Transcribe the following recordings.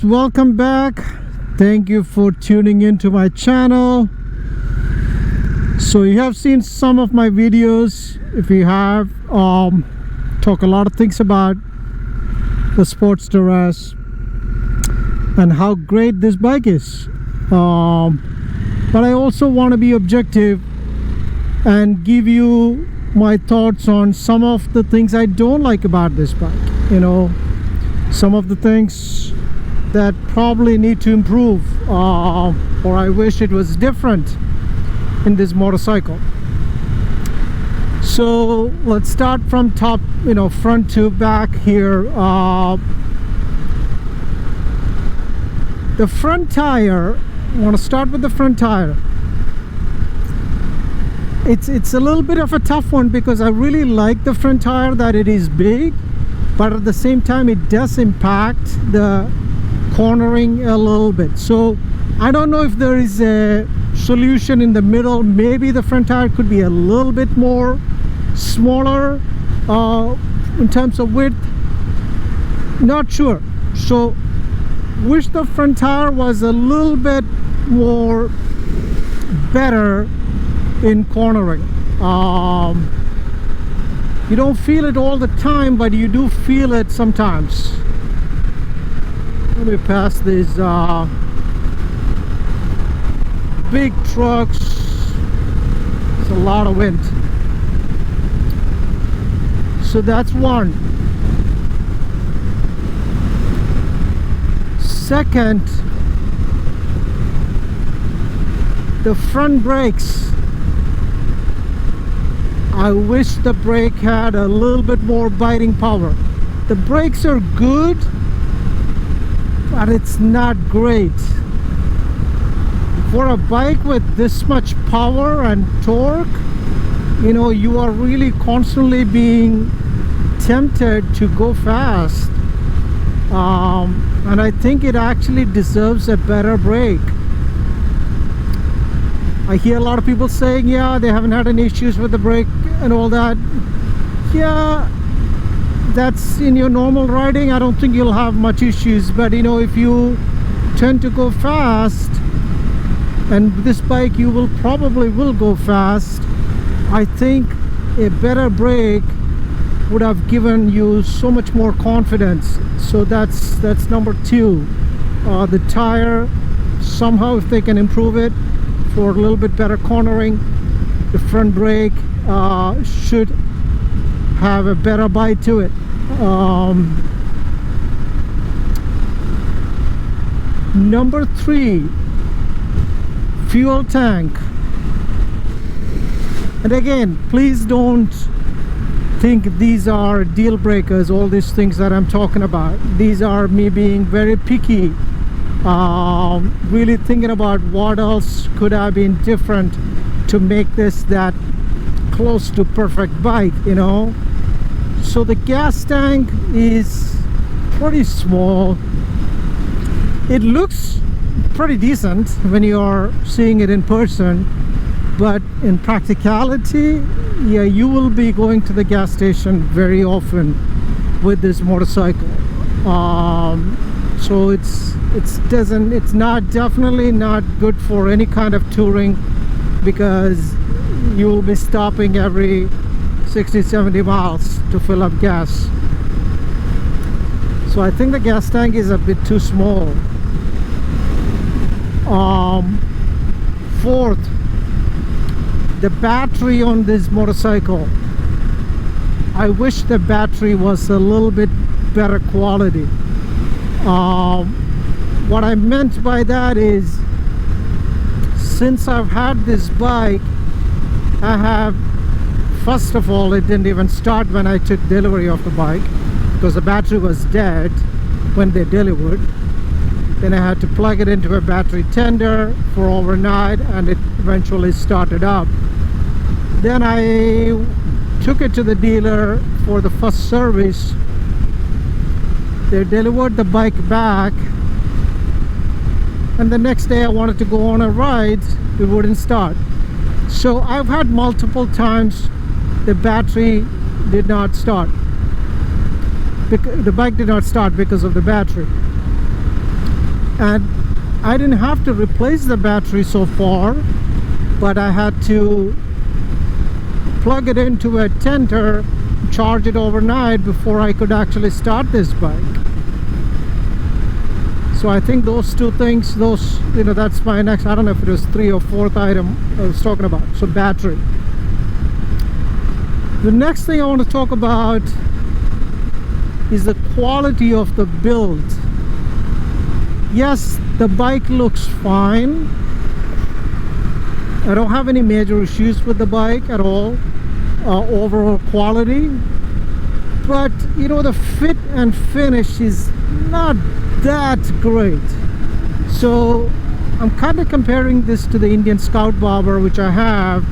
Welcome back. Thank you for tuning into my channel. So you have seen some of my videos. If you have, talk a lot of things about the Sportster S and how great this bike is, but I also want to be objective and give you my thoughts on some of the things I don't like about this bike. Some of the things that probably need to improve, or I wish it was different in this motorcycle. So let's start from top, front to back here. The front tire, I want to start with the front tire. It's a little bit of a tough one because I really like the front tire, that it is big, but at the same time it does impact the cornering a little bit. So I don't know if there is a solution in the middle. Maybe the front tire could be a little bit more smaller in terms of width, not sure. So wish the front tire was a little bit more better in cornering. You don't feel it all the time, but you do feel it sometimes. Let me pass these big trucks. It's a lot of wind. So that's one. Second, the front brakes. I wish the brake had a little bit more biting power. The brakes are good, but it's not great. For a bike with this much power and torque, you are really constantly being tempted to go fast, and I think it actually deserves a better brake. I hear a lot of people saying, yeah, they haven't had any issues with the brake and all that. Yeah, that's in your normal riding. I don't think you'll have much issues, but if you tend to go fast, and this bike you will probably go fast, I think a better brake would have given you so much more confidence. So that's number two. The tire, somehow if they can improve it for a little bit better cornering, the front brake should have a better bite to it. Number three, fuel tank. And again, please don't think these are deal breakers, all these things that I'm talking about. These are me being very picky, really thinking about what else could have been different to make this that close to perfect bike. So the gas tank is pretty small. It looks pretty decent when you're seeing it in person, but in practicality, yeah, you will be going to the gas station very often with this motorcycle. So it's definitely not good for any kind of touring, because you will be stopping every 60-70 miles to fill up gas. So I think the gas tank is a bit too small. Fourth, the battery on this motorcycle. I wish the battery was a little bit better quality. What I meant by that is, since I've had this bike, first of all, it didn't even start when I took delivery of the bike, because the battery was dead when they delivered. Then I had to plug it into a battery tender for overnight, and it eventually started up. Then I took it to the dealer for the first service. They delivered the bike back, and the next day I wanted to go on a ride, it wouldn't start. So I've had multiple times the battery did not start. The bike did not start because of the battery. and I didn't have to replace the battery so far, but I had to plug it into a tenter, charge it overnight before I could actually start this bike. So I think those two things, that's my next, I don't know if it was 3rd or 4th item I was talking about. So battery. The next thing I want to talk about is the quality of the build. Yes, the bike looks fine. I don't have any major issues with the bike at all. Overall quality, but the fit and finish is not that great. So I'm kind of comparing this to the Indian Scout Bobber, which I have,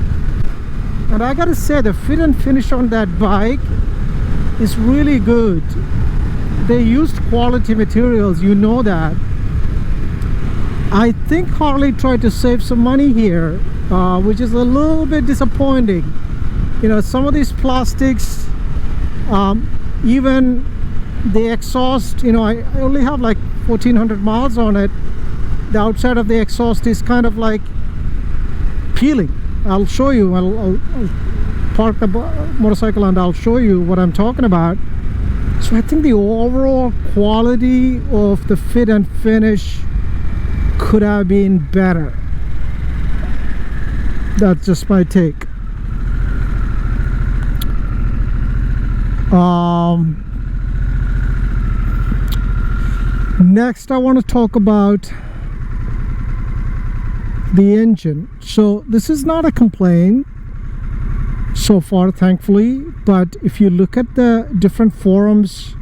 and I gotta say the fit and finish on that bike is really good. They used quality materials, that. I think Harley tried to save some money here, which is a little bit disappointing. Some of these plastics, even the exhaust, I only have like 1400 miles on it. The outside of the exhaust is kind of like peeling. I'll show you. I'll park the motorcycle and I'll show you what I'm talking about. So I think the overall quality of the fit and finish could have been better. That's just my take. Next I want to talk about the engine. So this is not a complaint so far, thankfully, but if you look at the different forums,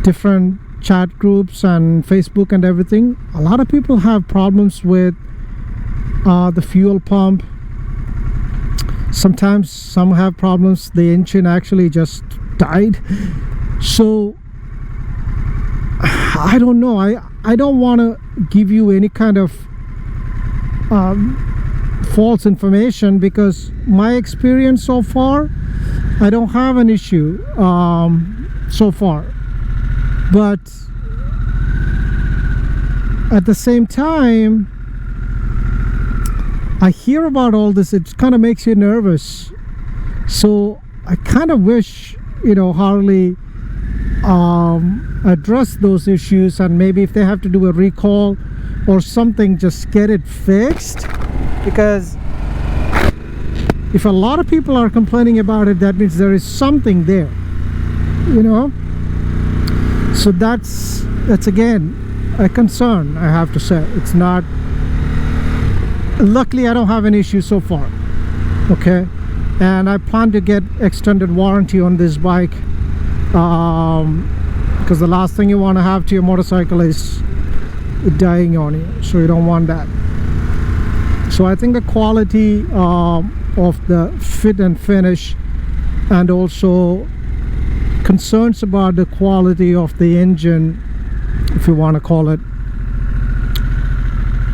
different chat groups and Facebook and everything, a lot of people have problems with the fuel pump. Sometimes some have problems, the engine actually just died. So I don't know, I don't want to give you any kind of false information, because my experience so far, I don't have an issue so far. But at the same time, I hear about all this, it kind of makes you nervous. So I kind of wish Harley address those issues, and maybe if they have to do a recall or something, just get it fixed. Because if a lot of people are complaining about it, that means there is something there, so that's again a concern, I have to say. It's not, luckily I don't have an issue so far, okay? And I plan to get extended warranty on this bike, because the last thing you want to have to your motorcycle is dying on you, so you don't want that. So I think the quality of the fit and finish, and also concerns about the quality of the engine, if you want to call it,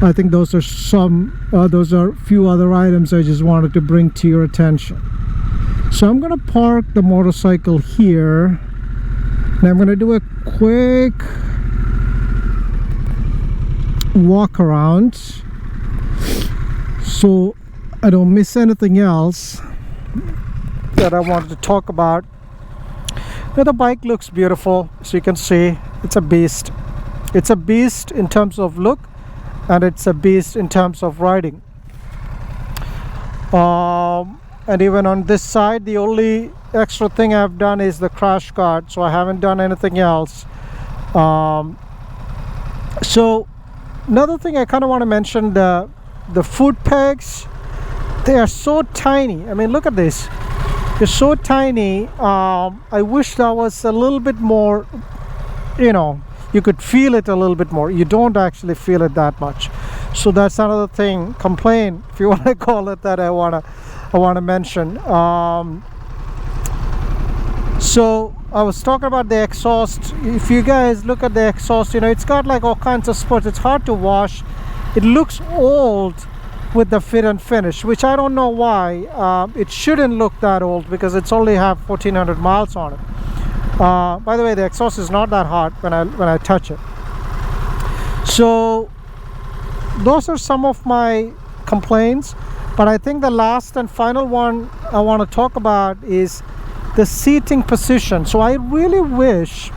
I think those are a few other items I just wanted to bring to your attention. So I'm going to park the motorcycle here, and I'm going to do a quick walk around so I don't miss anything else that I wanted to talk about. The bike looks beautiful, so you can see it's a beast. It's a beast in terms of look, and it's a beast in terms of riding. And even on this side, the only extra thing I've done is the crash guard, so I haven't done anything else. So another thing I kind of want to mention, the foot pegs, they are so tiny. I mean, look at this, they're so tiny. I wish that was a little bit more, you could feel it a little bit more. You don't actually feel it that much. So that's another thing, complaint, if you want to call it that, I want to mention. So I was talking about the exhaust. If you guys look at the exhaust, it's got like all kinds of spots. It's hard to wash. It looks old with the fit and finish, which I don't know why. It shouldn't look that old because it's only have 1400 miles on it. By the way, the exhaust is not that hot when I touch it. So those are some of my complaints, but I think the last and final one I want to talk about is the seating position. So I really wish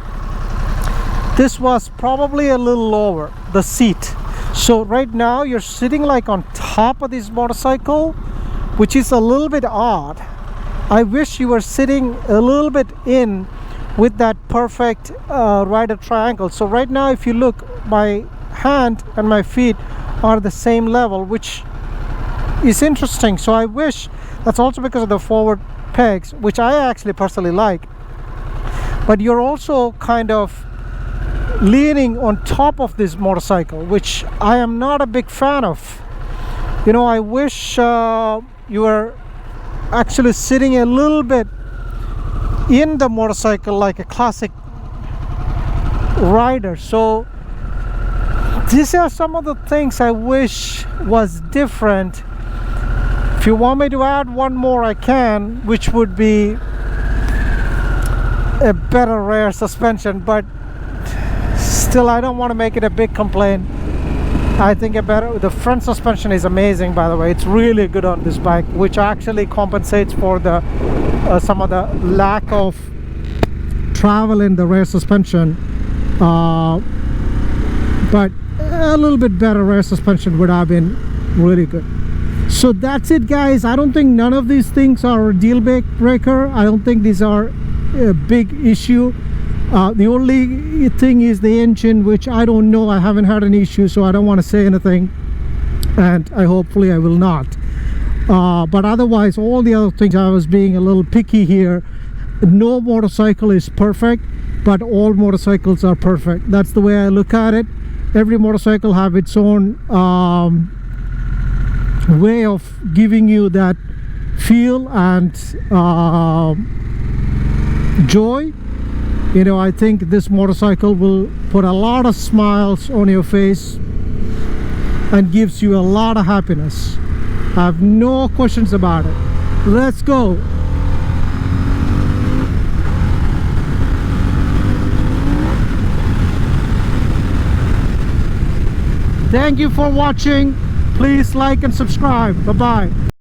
this was probably a little lower, the seat. So right now you're sitting like on top of this motorcycle, which is a little bit odd. I wish you were sitting a little bit in with that perfect rider triangle. So right now if you look, my hand and my feet are the same level, which is interesting. So I wish, that's also because of the forward pegs, which I actually personally like, but you're also kind of leaning on top of this motorcycle, which I am not a big fan of. You know, I wish you were actually sitting a little bit in the motorcycle like a classic rider. So these are some of the things I wish was different. If you want me to add one more, I can, which would be a better rear suspension, but still I don't want to make it a big complaint. I think the front suspension is amazing, by the way. It's really good on this bike, which actually compensates for the some of the lack of travel in the rear suspension, but a little bit better rear suspension would have been really good. So that's it, guys. I don't think none of these things are a deal breaker. I don't think these are a big issue. The only thing is the engine, which I don't know. I haven't had an issue, so I don't want to say anything, and hopefully I will not. But otherwise, all the other things, I was being a little picky here. No motorcycle is perfect, but all motorcycles are perfect. That's the way I look at it. Every motorcycle have its own way of giving you that feel and joy. You know, I think this motorcycle will put a lot of smiles on your face and gives you a lot of happiness. I have no questions about it. Let's go. Thank you for watching. Please like and subscribe. Bye-bye.